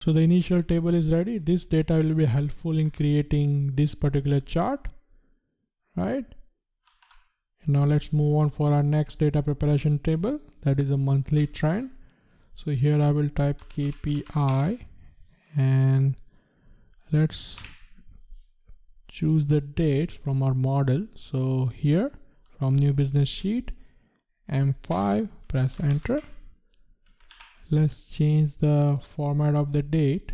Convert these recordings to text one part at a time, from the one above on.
So the initial table is ready. This data will be helpful in creating this particular chart, right? And now let's move on for our next data preparation table, that is a monthly trend. So here I will type KPI and let's choose the dates from our model. So here from new business sheet, M5, press enter. Let's change the format of the date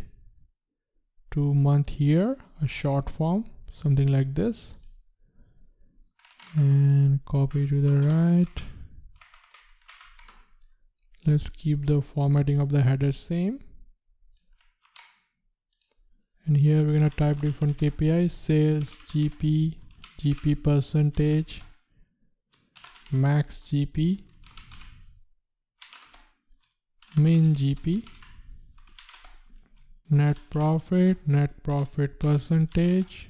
to month year, a short form, something like this, and copy to the right. Let's keep the formatting of the header same. And here we're going to type different KPIs: sales, GP percentage, max GP, min GP, net profit percentage,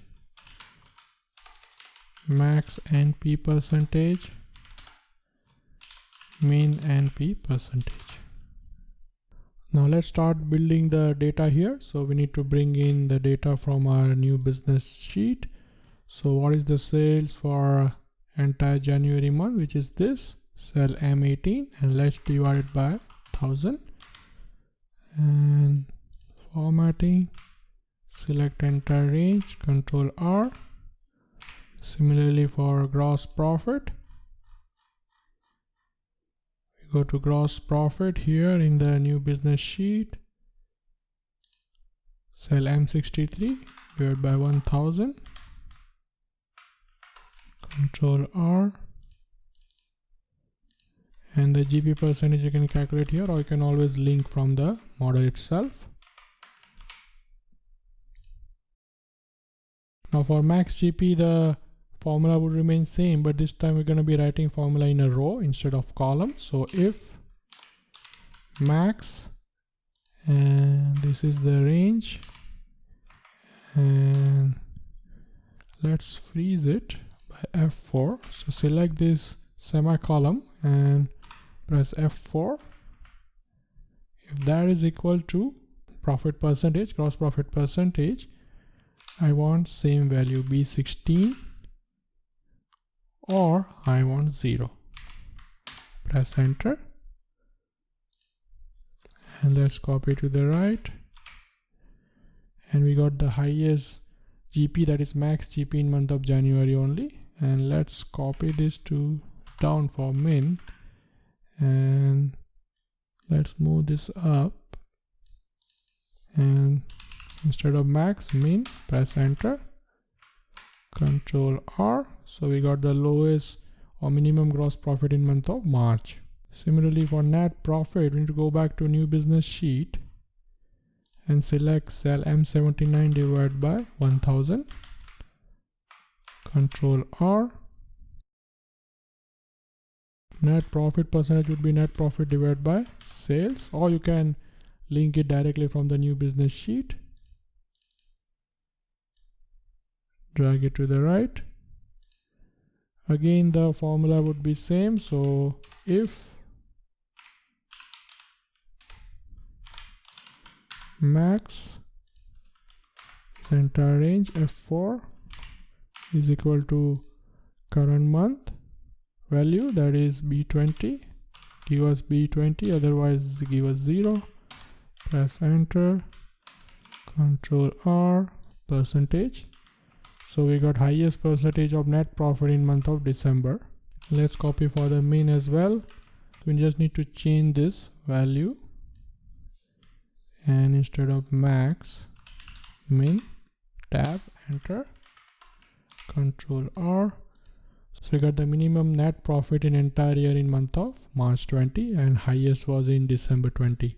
max NP percentage, min NP percentage. Now let's start building the data here. So we need to bring in the data from our new business sheet. So what is the sales for entire January month, which is this cell M18, and let's divide it by 1000. And formatting, select entire range, Control R. Similarly for gross profit, we go to gross profit here in the new business sheet, cell M63, divided by 1000, Control R. And the GP percentage you can calculate here, or you can always link from the model itself. Now for max GP, the formula would remain same, but this time we're going to be writing formula in a row instead of column. So if max, and this is the range, and let's freeze it by F4. So select this semicolon and press F4. If that is equal to profit percentage, gross profit percentage, I want same value, B16, or I want 0. Press enter. And let's copy to the right. And we got the highest GP, that is max GP in month of January only. And let's copy this to down for min. And let's move this up. And instead of max, min, press enter. Control R. So we got the lowest or minimum gross profit in month of March. Similarly for net profit, we need to go back to new business sheet and select cell M79 divided by 1000. Control R. Net profit percentage would be net profit divided by sales, or you can link it directly from the new business sheet. Drag it to the right. Again the formula would be same. So if max entire range F4 is equal to current month value, that is B20, give us B20, otherwise give us 0. Press enter. Control R, percentage. So we got highest percentage of net profit in month of December. Let's copy for the min as well. We just need to change this value, and instead of max, min, tab, enter, Control R. So we got the minimum net profit in entire year in month of March 20, and highest was in December 20.